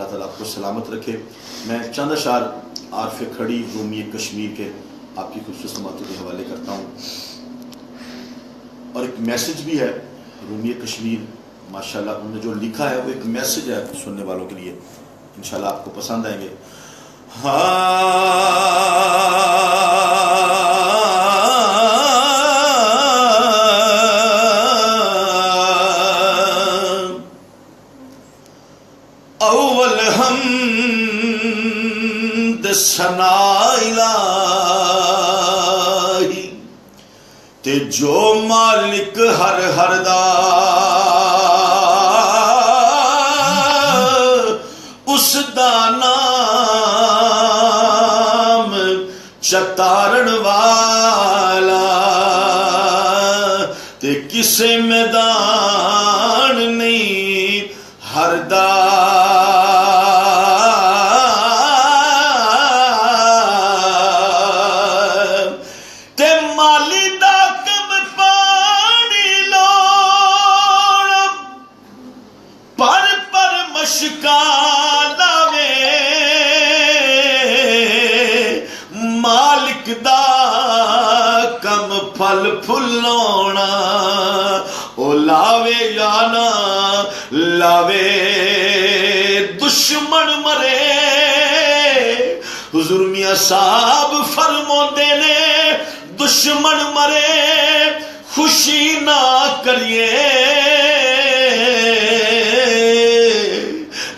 اللہ تعالیٰ آپ کو سلامت رکھے. میں چند اشعار عارف کھڑی رومی کشمیر کے آپ کی خصوصی سماعتوں کے حوالے کرتا ہوں, اور ایک میسج بھی ہے. رومی کشمیر ماشاءاللہ انہوں نے جو لکھا ہے وہ ایک میسج ہے سننے والوں کے لیے, انشاءاللہ آپ کو پسند آئیں گے. اول حمد ثنا الہی تے جو مالک ہر ہر دا اس دا نام چتارن والا تے کسے میدان نہیں ہر دا مالک دا کم پھل پھلونا, او لاوے یا نہ لاوے دشمن مرے. حضور میاں صاحب فرماندے نے دشمن مرے خوشی نہ کریے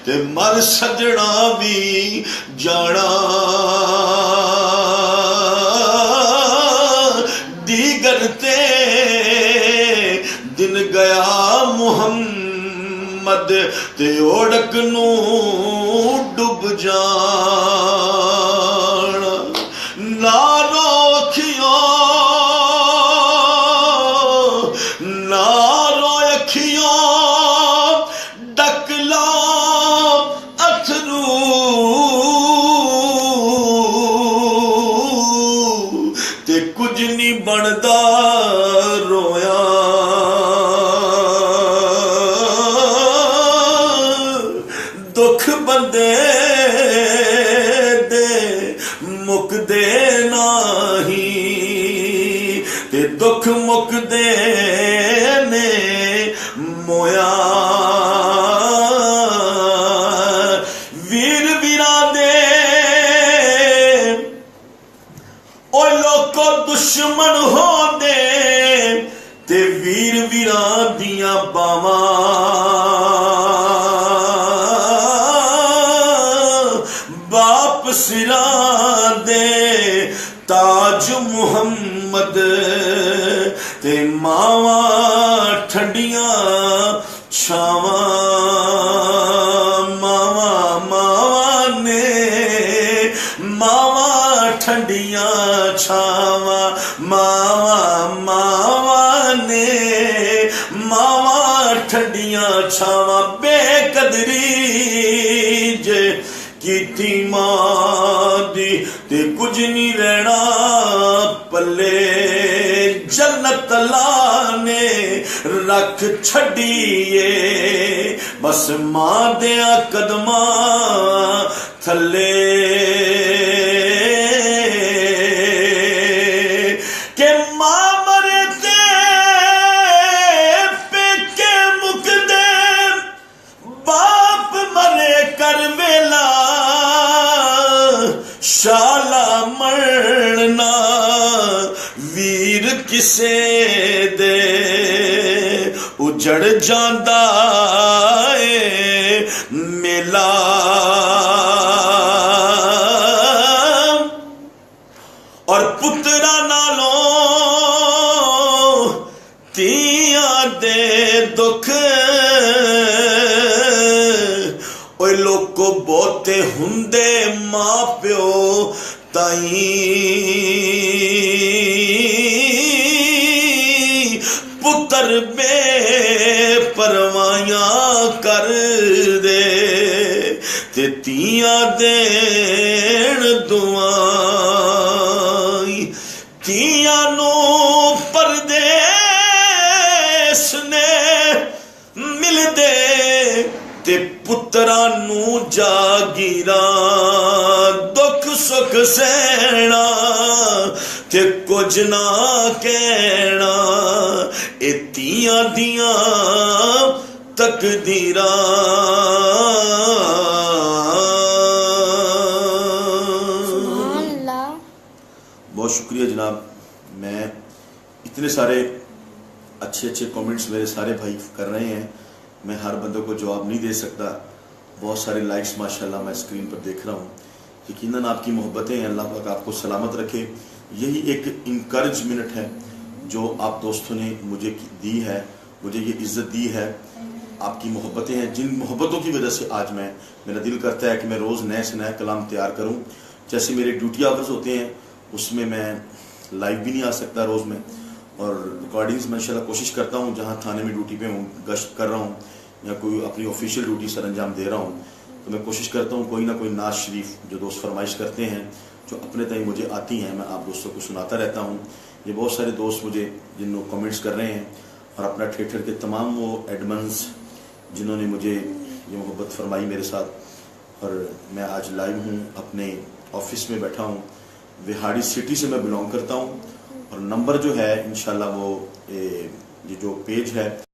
تے مر سجنا بھی جانا دیگر تے دن گیا محمد تے اوڑک نو ڈب جانا. نہ رو اکھیاں نہ رو اکھیاں ڈک لا اتھرو تے کچھ نہیں بندا رویا. دکھ بندے دے مک دے نہیں تے دکھ مک دے نے مویا. ویر ویران دے او لوکو دشمن ہو دے تے ویر ویران دیاں باواں باپ سراں دے تاج محمد تے ماواں ٹھنڈیاں چھاواں. ماواں نے ماواں ٹھنڈیاں چھاواں. ماواں نے ماواں ٹھنڈیاں چھاواں. بے قدری جے کیتی ماں دی تے کچھ نہیں رہنا پلے. جنت اللہ نے رکھ چھڑیے بس ماں دیاں قدماں تھلے. کہ ماں مرے تے پیکے مک دے باپ مرے کر ویلا شالا مرنا ویر کسے دے اجڑ جاندا اے میلا. اور پترا نالوں تیاں دے دکھ اوے لوکو بہتے ہندے ماں پیو تائیں پتر بے پروایاں کر دے تے تیاں دین دعائیں. تیاں نو پردیس نے مل دے تے پتران نو جاگیرا دکھ سکھ سہنا تے کچھ نہ کہنا اتیاں دیاں تقدیراں بہت شکریہ جناب. میں اتنے سارے اچھے کامنٹس میرے سارے بھائی کر رہے ہیں, میں ہر بندوں کو جواب نہیں دے سکتا. بہت سارے لائکس ماشاءاللہ میں اسکرین پر دیکھ رہا ہوں. یقیناً آپ کی محبتیں ہیں, اللہ پاک آپ کو سلامت رکھے. یہی ایک انکریجمنٹ ہے جو آپ دوستوں نے مجھے دی ہے, مجھے یہ عزت دی ہے. آپ کی محبتیں ہیں, جن محبتوں کی وجہ سے آج میرا دل کرتا ہے کہ میں روز نئے سے نیا کلام تیار کروں. جیسے میرے ڈیوٹی آورز ہوتے ہیں اس میں لائیو بھی نہیں آ سکتا روز میں, اور ریکارڈنگز میں انشاءاللہ کوشش کرتا ہوں جہاں تھانے میں ڈیوٹی پہ ہوں, گشت کر رہا ہوں یا کوئی اپنی آفیشیل ڈیوٹی سر انجام دے رہا ہوں, تو میں کوشش کرتا ہوں کوئی نہ کوئی نعت شریف جو دوست فرمائش کرتے ہیں جو اپنے تئیں مجھے آتی ہیں میں آپ دوستوں کو سناتا رہتا ہوں. یہ بہت سارے دوست مجھے جن کامنٹس کر رہے ہیں, اور اپنا ٹھیٹر کے تمام وہ ایڈمنز جنہوں نے مجھے یہ محبت فرمائی میرے ساتھ. اور میں آج لائیو ہوں, اپنے آفس میں بیٹھا ہوں, وہاڑی سٹی سے میں بلانگ کرتا ہوں. اور نمبر جو ہے انشاءاللہ وہ یہ جو پیج ہے